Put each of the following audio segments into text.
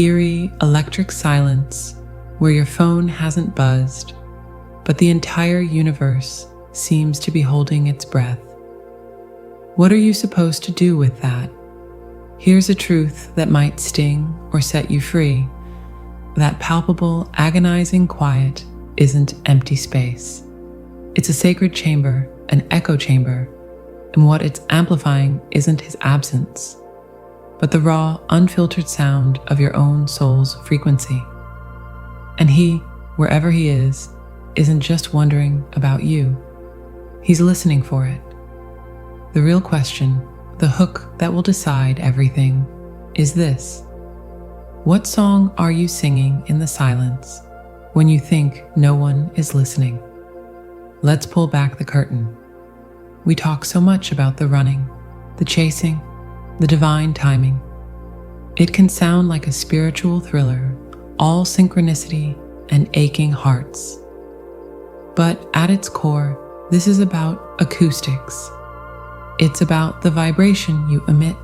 eerie electric silence where your phone hasn't buzzed, but the entire universe seems to be holding its breath. What are you supposed to do with that? Here's a truth that might sting or set you free. That palpable, agonizing quiet isn't empty space. It's a sacred chamber, an echo chamber, and what it's amplifying isn't his absence, but the raw, unfiltered sound of your own soul's frequency. And he, wherever he is, isn't just wondering about you. He's listening for it. The real question, the hook that will decide everything, is this: what song are you singing in the silence when you think no one is listening? Let's pull back the curtain. We talk so much about the running, the chasing, the divine timing. It can sound like a spiritual thriller, all synchronicity and aching hearts. But at its core, this is about acoustics. It's about the vibration you emit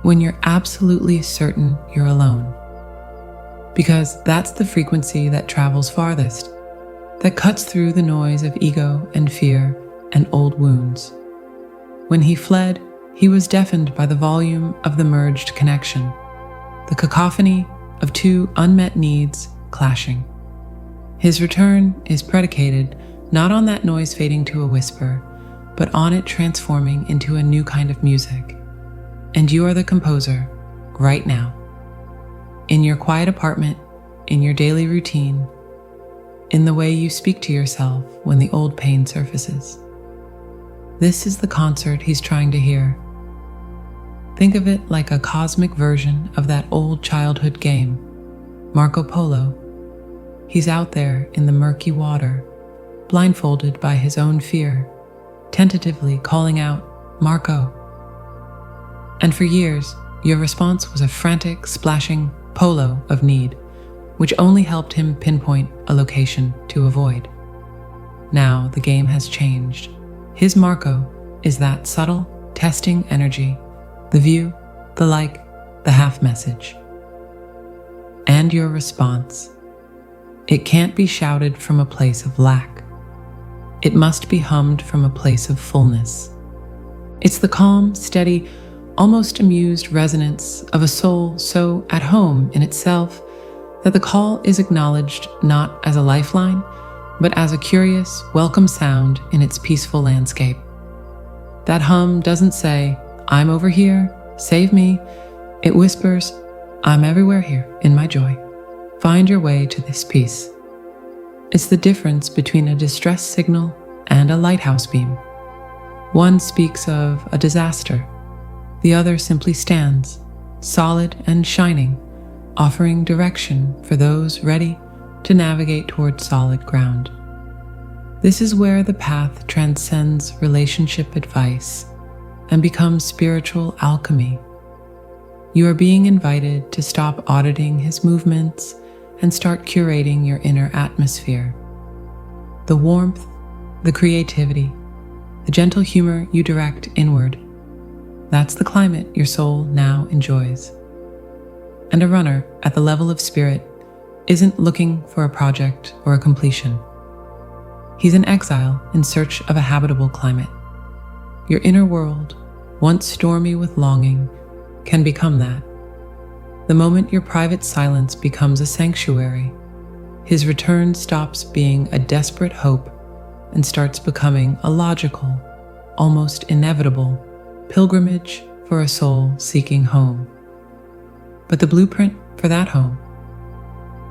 when you're absolutely certain you're alone. Because that's the frequency that travels farthest, that cuts through the noise of ego and fear and old wounds. When he fled, he was deafened by the volume of the merged connection, the cacophony of two unmet needs clashing. His return is predicated not on that noise fading to a whisper, but on it transforming into a new kind of music. And you are the composer right now. In your quiet apartment, in your daily routine, in the way you speak to yourself when the old pain surfaces. This is the concert he's trying to hear. Think of it like a cosmic version of that old childhood game, Marco Polo. He's out there in the murky water, blindfolded by his own fear, tentatively calling out, "Marco." And for years, your response was a frantic, splashing polo of need, which only helped him pinpoint a location to avoid. Now the game has changed. His Marco is that subtle, testing energy, the view, the like, the half message. And your response. It can't be shouted from a place of lack. It must be hummed from a place of fullness. It's the calm, steady, almost amused resonance of a soul so at home in itself that the call is acknowledged not as a lifeline, but as a curious, welcome sound in its peaceful landscape. That hum doesn't say, "I'm over here, save me." It whispers, "I'm everywhere here in my joy. Find your way to this peace." It's the difference between a distress signal and a lighthouse beam. One speaks of a disaster. The other simply stands, solid and shining, offering direction for those ready to navigate toward solid ground. This is where the path transcends relationship advice and becomes spiritual alchemy. You are being invited to stop auditing his movements and start curating your inner atmosphere. The warmth, the creativity, the gentle humor you direct inward. That's the climate your soul now enjoys. And a runner at the level of spirit isn't looking for a project or a completion. He's in exile in search of a habitable climate. Your inner world, once stormy with longing, can become that. The moment your private silence becomes a sanctuary, his return stops being a desperate hope and starts becoming a logical, almost inevitable pilgrimage for a soul seeking home. But the blueprint for that home,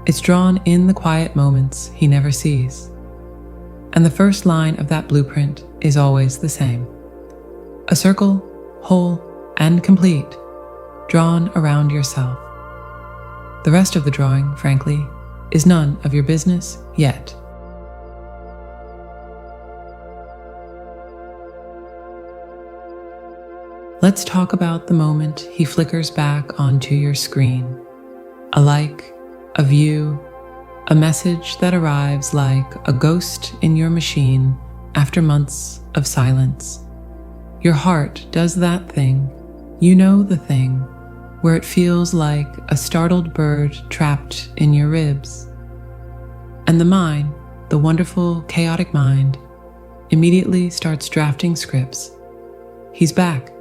it's drawn in the quiet moments he never sees. And the first line of that blueprint is always the same. A circle, whole and complete, drawn around yourself. The rest of the drawing, frankly, is none of your business yet. Let's talk about the moment he flickers back onto your screen. A like, a view, a message that arrives like a ghost in your machine after months of silence. Your heart does that thing, you know the thing, where it feels like a startled bird trapped in your ribs. And the mind, the wonderful, chaotic mind, immediately starts drafting scripts. He's back.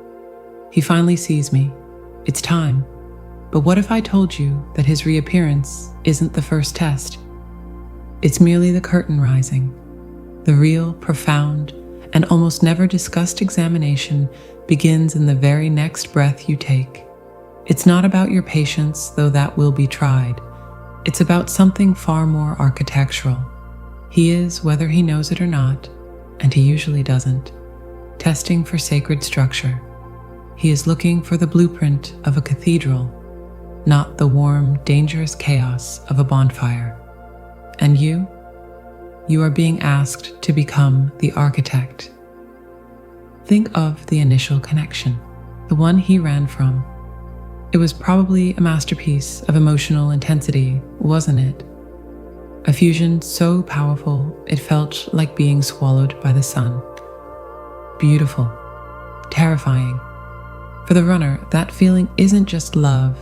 He finally sees me. It's time. But what if I told you that his reappearance isn't the first test? It's merely the curtain rising. The real, profound, and almost never discussed examination begins in the very next breath you take. It's not about your patience, though that will be tried. It's about something far more architectural. He is, whether he knows it or not, and he usually doesn't, testing for sacred structure. He is looking for the blueprint of a cathedral, not the warm, dangerous chaos of a bonfire. And you are being asked to become the architect. Think of the initial connection, the one he ran from. It was probably a masterpiece of emotional intensity, wasn't it? A fusion so powerful it felt like being swallowed by the sun. Beautiful, terrifying. For the runner, that feeling isn't just love,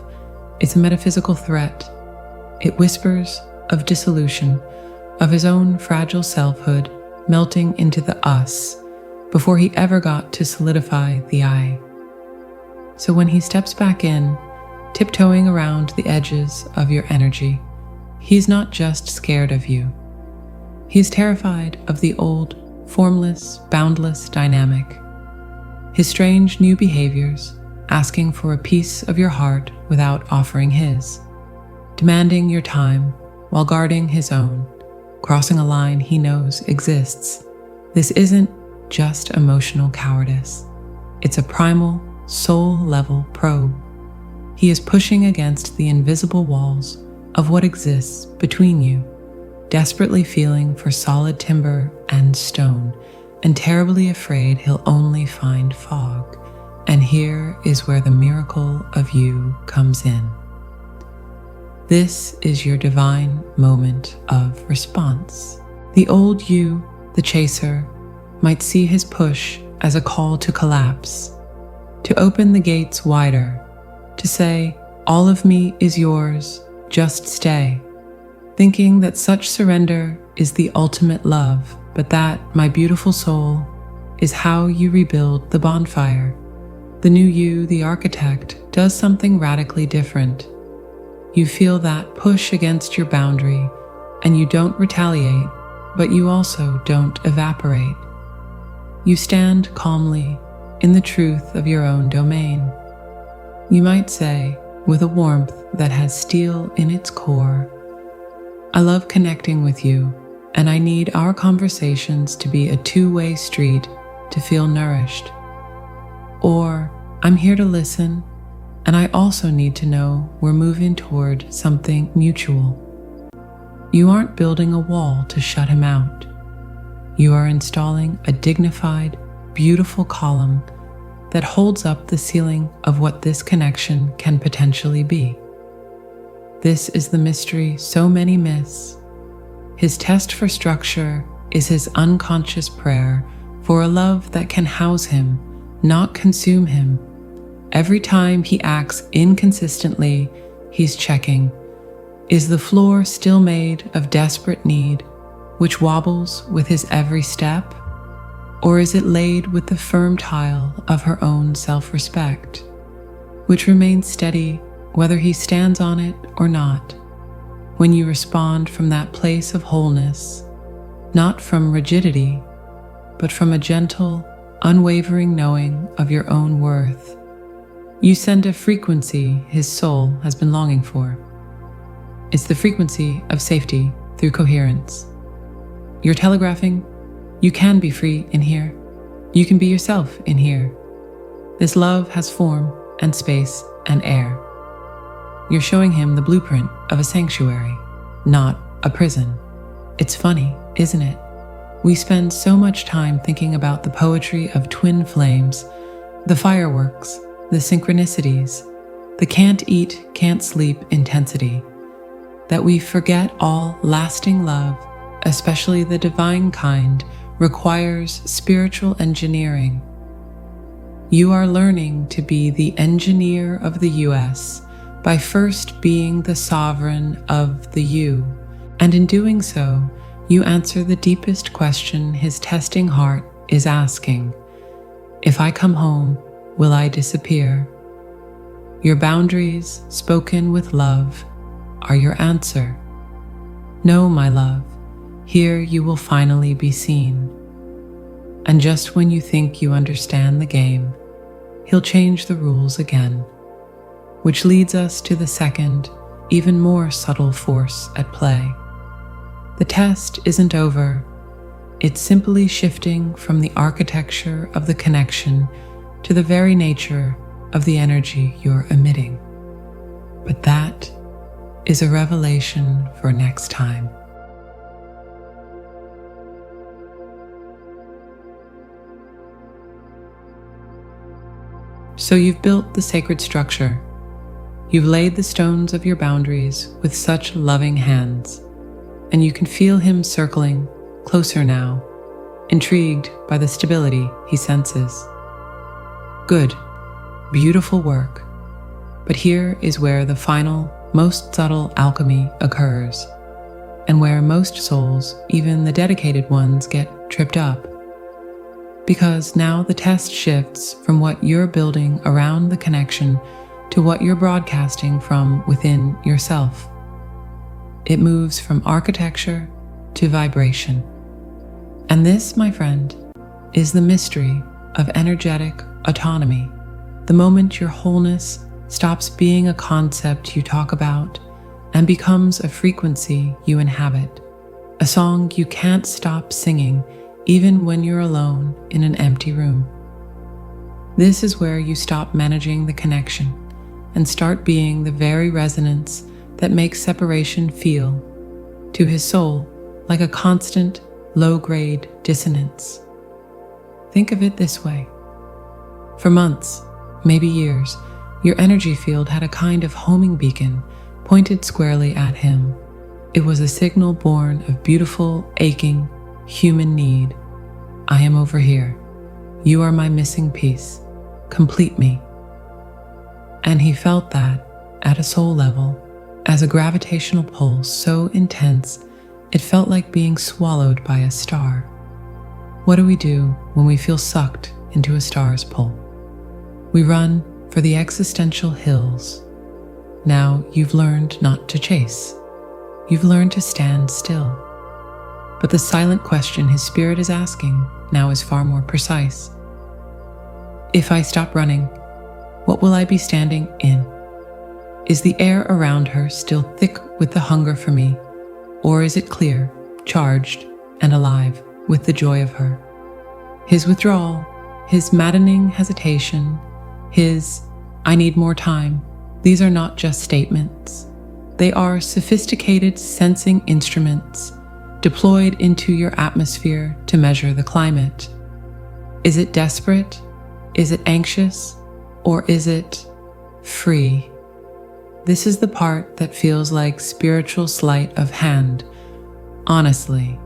it's a metaphysical threat. It whispers of dissolution, of his own fragile selfhood melting into the us before he ever got to solidify the I. So when he steps back in, tiptoeing around the edges of your energy, he's not just scared of you. He's terrified of the old, formless, boundless dynamic. His strange new behaviors, asking for a piece of your heart without offering his, demanding your time while guarding his own, crossing a line he knows exists. This isn't just emotional cowardice. It's a primal, soul-level probe. He is pushing against the invisible walls of what exists between you, desperately feeling for solid timber and stone, and terribly afraid he'll only find fog. And here is where the miracle of you comes in. This is your divine moment of response. The old you, the chaser, might see his push as a call to collapse, to open the gates wider, to say, all of me is yours, just stay, thinking that such surrender is the ultimate love, but that, my beautiful soul, is how you rebuild the bonfire. The new you, the architect, does something radically different. You feel that push against your boundary, and you don't retaliate, but you also don't evaporate. You stand calmly in the truth of your own domain. You might say, with a warmth that has steel in its core, I love connecting with you, and I need our conversations to be a two-way street to feel nourished. Or, I'm here to listen, and I also need to know we're moving toward something mutual. You aren't building a wall to shut him out. You are installing a dignified, beautiful column that holds up the ceiling of what this connection can potentially be. This is the mystery so many miss. His test for structure is his unconscious prayer for a love that can house him, not consume him. Every time he acts inconsistently, he's checking, is the floor still made of desperate need, which wobbles with his every step? Or is it laid with the firm tile of her own self-respect, which remains steady whether he stands on it or not? When you respond from that place of wholeness, not from rigidity, but from a gentle, unwavering knowing of your own worth, you send a frequency his soul has been longing for. It's the frequency of safety through coherence. You're telegraphing, you can be free in here. You can be yourself in here. This love has form and space and air. You're showing him the blueprint of a sanctuary, not a prison. It's funny, isn't it? We spend so much time thinking about the poetry of twin flames, the fireworks, the synchronicities, the can't eat, can't sleep intensity, that we forget all lasting love, especially the divine kind, requires spiritual engineering. You are learning to be the engineer of the US by first being the sovereign of the you, and in doing so, you answer the deepest question his testing heart is asking. If I come home, will I disappear? Your boundaries, spoken with love, are your answer. No, my love, here you will finally be seen. And just when you think you understand the game, he'll change the rules again, which leads us to the second, even more subtle force at play. The test isn't over. It's simply shifting from the architecture of the connection to the very nature of the energy you're emitting. But that is a revelation for next time. So you've built the sacred structure. You've laid the stones of your boundaries with such loving hands, and you can feel him circling closer now, intrigued by the stability he senses. Good, beautiful work. But here is where the final, most subtle alchemy occurs, and where most souls, even the dedicated ones, get tripped up. Because now the test shifts from what you're building around the connection to what you're broadcasting from within yourself. It moves from architecture to vibration. And this, my friend, is the mystery of energetic autonomy. The moment your wholeness stops being a concept you talk about and becomes a frequency you inhabit, a song you can't stop singing even when you're alone in an empty room. This is where you stop managing the connection and start being the very resonance that makes separation feel, to his soul, like a constant, low-grade dissonance. Think of it this way. For months, maybe years, your energy field had a kind of homing beacon pointed squarely at him. It was a signal born of beautiful, aching, human need. I am over here. You are my missing piece. Complete me. And he felt that, at a soul level, as a gravitational pull so intense it felt like being swallowed by a star. What do we do when we feel sucked into a star's pull? We run for the existential hills. Now you've learned not to chase. You've learned to stand still. But the silent question his spirit is asking now is far more precise. If I stop running, what will I be standing in? Is the air around her still thick with the hunger for me, or is it clear, charged, and alive with the joy of her? His withdrawal, his maddening hesitation, his "I need more time," these are not just statements. They are sophisticated sensing instruments deployed into your atmosphere to measure the climate. Is it desperate? Is it anxious? Or is it free? This is the part that feels like spiritual sleight of hand. Honestly,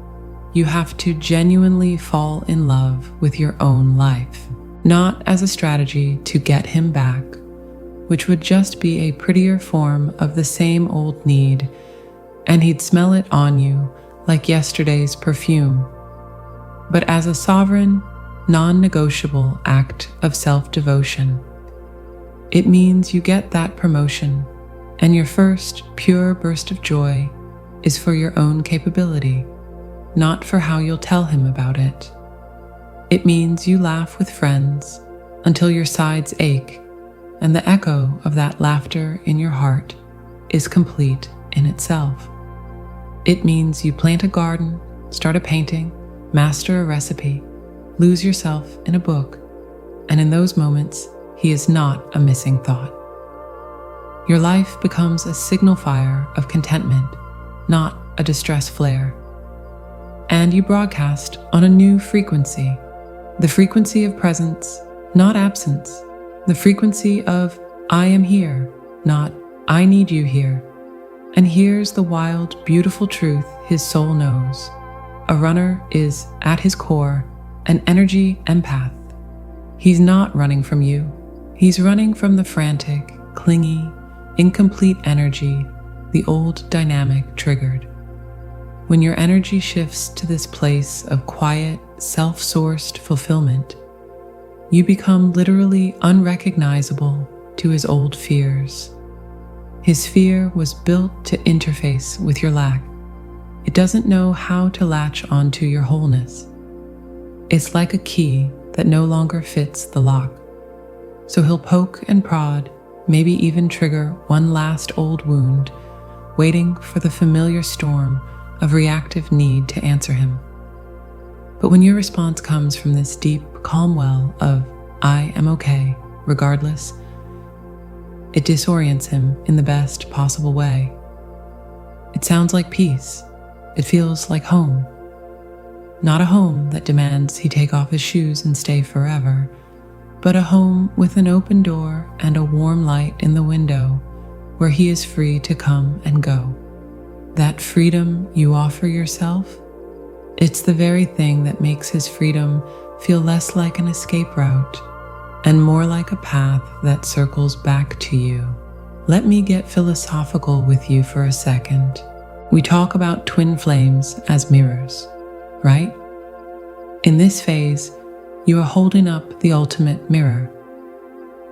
you have to genuinely fall in love with your own life, not as a strategy to get him back, which would just be a prettier form of the same old need, and he'd smell it on you like yesterday's perfume, but as a sovereign, non-negotiable act of self-devotion. It means you get that promotion, and your first pure burst of joy is for your own capability, not for how you'll tell him about it. It means you laugh with friends until your sides ache, and the echo of that laughter in your heart is complete in itself. It means you plant a garden, start a painting, master a recipe, lose yourself in a book, and in those moments, he is not a missing thought. Your life becomes a signal fire of contentment, not a distress flare. And you broadcast on a new frequency, the frequency of presence, not absence, the frequency of I am here, not I need you here. And here's the wild, beautiful truth his soul knows. A runner is, at his core, an energy empath. He's not running from you. He's running from the frantic, clingy, incomplete energy the old dynamic triggered. When your energy shifts to this place of quiet, self-sourced fulfillment, you become literally unrecognizable to his old fears. His fear was built to interface with your lack. It doesn't know how to latch onto your wholeness. It's like a key that no longer fits the lock. So he'll poke and prod, maybe even trigger one last old wound, waiting for the familiar storm of reactive need to answer him. But when your response comes from this deep, calm well of, I am okay, regardless, it disorients him in the best possible way. It sounds like peace. It feels like home. Not a home that demands he take off his shoes and stay forever, but a home with an open door and a warm light in the window where he is free to come and go. That freedom you offer yourself, it's the very thing that makes his freedom feel less like an escape route and more like a path that circles back to you. Let me get philosophical with you for a second. We talk about twin flames as mirrors, right? In this phase, you are holding up the ultimate mirror.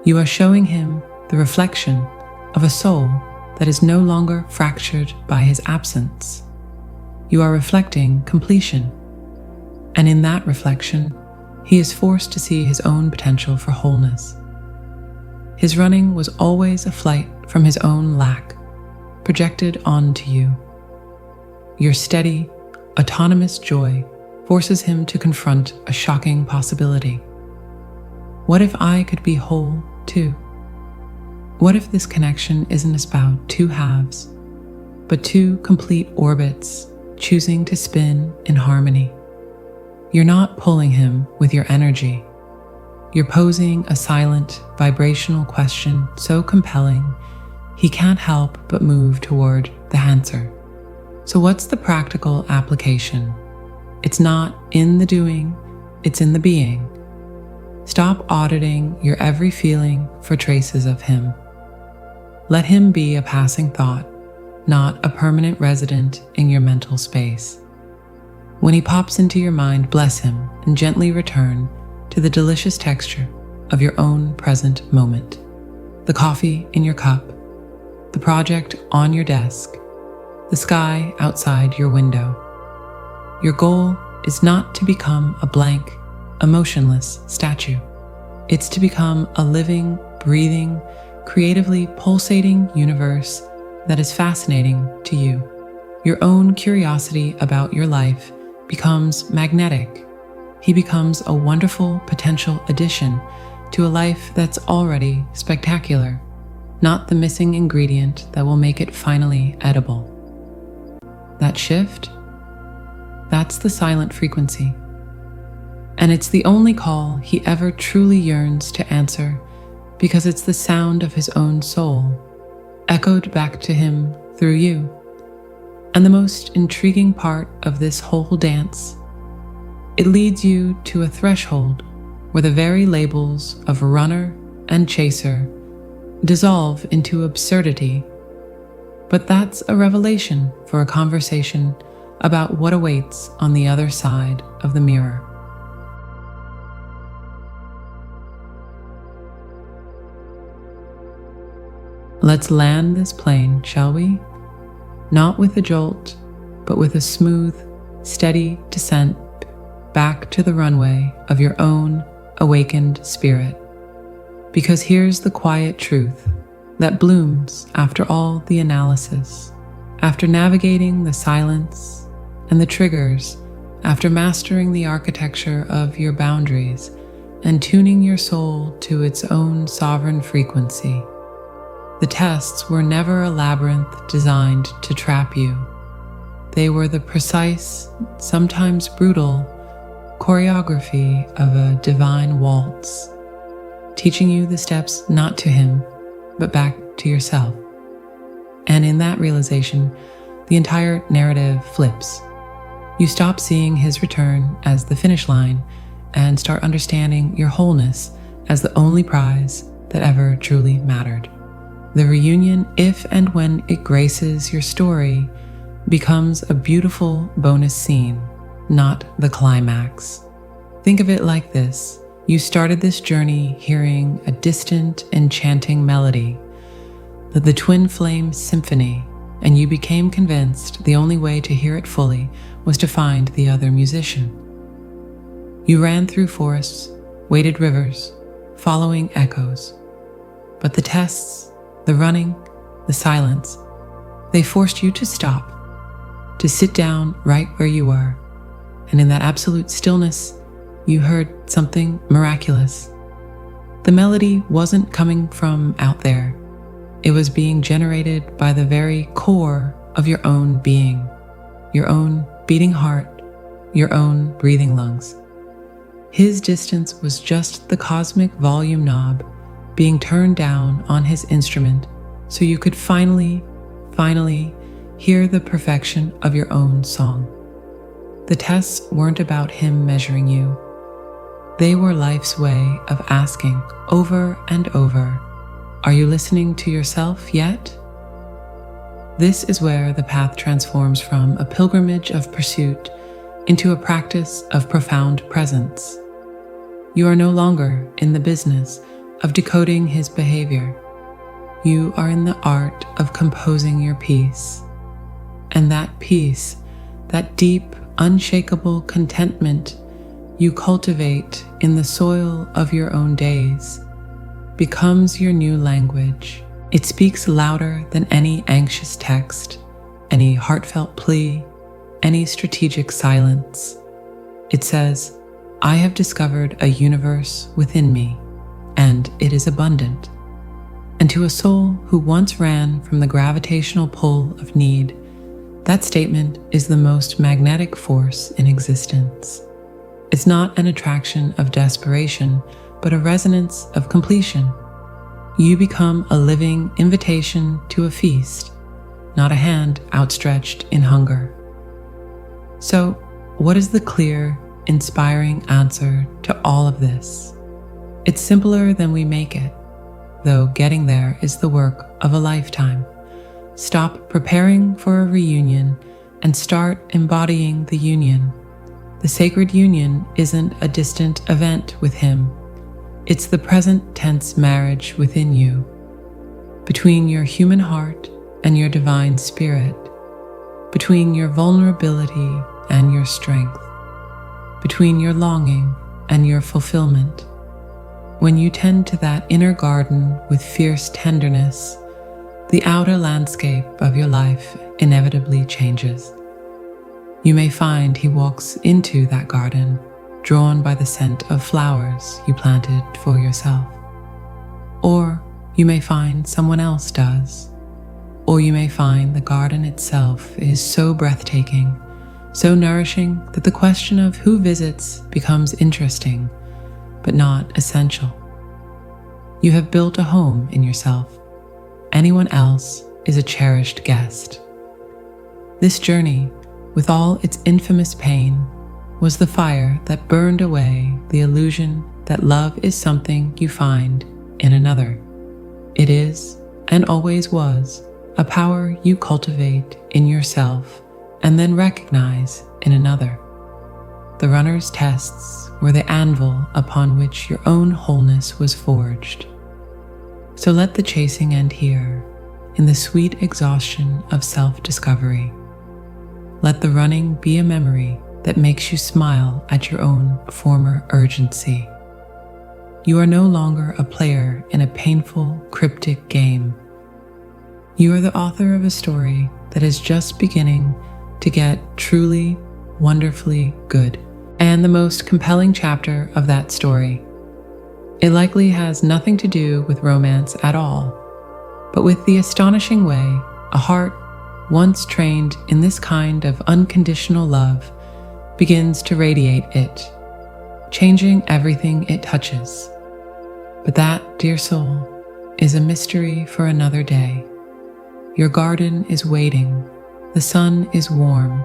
You are showing him the reflection of a soul that is no longer fractured by his absence. You are reflecting completion, and in that reflection, he is forced to see his own potential for wholeness. His running was always a flight from his own lack, projected onto you. Your steady, autonomous joy forces him to confront a shocking possibility. What if I could be whole too? What if this connection isn't about two halves, but two complete orbits choosing to spin in harmony? You're not pulling him with your energy. You're posing a silent, vibrational question so compelling, he can't help but move toward the answer. So what's the practical application? It's not in the doing, it's in the being. Stop auditing your every feeling for traces of him. Let him be a passing thought, not a permanent resident in your mental space. When he pops into your mind, bless him and gently return to the delicious texture of your own present moment. The coffee in your cup, the project on your desk, the sky outside your window. Your goal is not to become a blank, emotionless statue. It's to become a living, breathing, creatively pulsating universe that is fascinating to you. Your own curiosity about your life becomes magnetic. He becomes a wonderful potential addition to a life that's already spectacular, not the missing ingredient that will make it finally edible. That shift, that's the silent frequency. And it's the only call he ever truly yearns to answer because it's the sound of his own soul, echoed back to him through you. And the most intriguing part of this whole dance, it leads you to a threshold where the very labels of runner and chaser dissolve into absurdity. But that's a revelation for a conversation about what awaits on the other side of the mirror. Let's land this plane, shall we? Not with a jolt, but with a smooth, steady descent back to the runway of your own awakened spirit. Because here's the quiet truth that blooms after all the analysis, after navigating the silence and the triggers, after mastering the architecture of your boundaries and tuning your soul to its own sovereign frequency. The tests were never a labyrinth designed to trap you. They were the precise, sometimes brutal, choreography of a divine waltz, teaching you the steps not to him, but back to yourself. And in that realization, the entire narrative flips. You stop seeing his return as the finish line and start understanding your wholeness as the only prize that ever truly mattered. The reunion, if and when it graces your story, becomes a beautiful bonus scene, not the climax. Think of it like this. You started this journey hearing a distant, enchanting melody, the twin flame symphony, and you became convinced the only way to hear it fully was to find the other musician. You ran through forests, waded rivers, following echoes. But the tests, the running, the silence, they forced you to stop, to sit down right where you were. And in that absolute stillness, you heard something miraculous. The melody wasn't coming from out there. It was being generated by the very core of your own being, your own beating heart, your own breathing lungs. His distance was just the cosmic volume knob being turned down on his instrument so you could finally hear the perfection of your own song. The tests weren't about him measuring you. They were life's way of asking over and over, are you listening to yourself yet? This is where the path transforms from a pilgrimage of pursuit into a practice of profound presence. You are no longer in the business of decoding his behavior. You are in the art of composing your peace. And that peace, that deep, unshakable contentment you cultivate in the soil of your own days, becomes your new language. It speaks louder than any anxious text, any heartfelt plea, any strategic silence. It says, I have discovered a universe within me, and it is abundant. And to a soul who once ran from the gravitational pull of need, that statement is the most magnetic force in existence. It's not an attraction of desperation, but a resonance of completion. You become a living invitation to a feast, not a hand outstretched in hunger. So, what is the clear, inspiring answer to all of this? It's simpler than we make it, though getting there is the work of a lifetime. Stop preparing for a reunion and start embodying the union. The sacred union isn't a distant event with him. It's the present tense marriage within you, between your human heart and your divine spirit, between your vulnerability and your strength, between your longing and your fulfillment. When you tend to that inner garden with fierce tenderness, the outer landscape of your life inevitably changes. You may find he walks into that garden, drawn by the scent of flowers you planted for yourself. Or you may find someone else does. Or you may find the garden itself is so breathtaking, so nourishing that the question of who visits becomes interesting, but not essential. You have built a home in yourself. Anyone else is a cherished guest. This journey, with all its infamous pain, was the fire that burned away the illusion that love is something you find in another. It is, and always was, a power you cultivate in yourself and then recognize in another. The runner's tests were the anvil upon which your own wholeness was forged. So let the chasing end here, in the sweet exhaustion of self-discovery. Let the running be a memory that makes you smile at your own former urgency. You are no longer a player in a painful, cryptic game. You are the author of a story that is just beginning to get truly, wonderfully good, and the most compelling chapter of that story. It likely has nothing to do with romance at all, but with the astonishing way a heart once trained in this kind of unconditional love begins to radiate it, changing everything it touches. But that, dear soul, is a mystery for another day. Your garden is waiting. The sun is warm.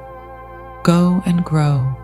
Go and grow.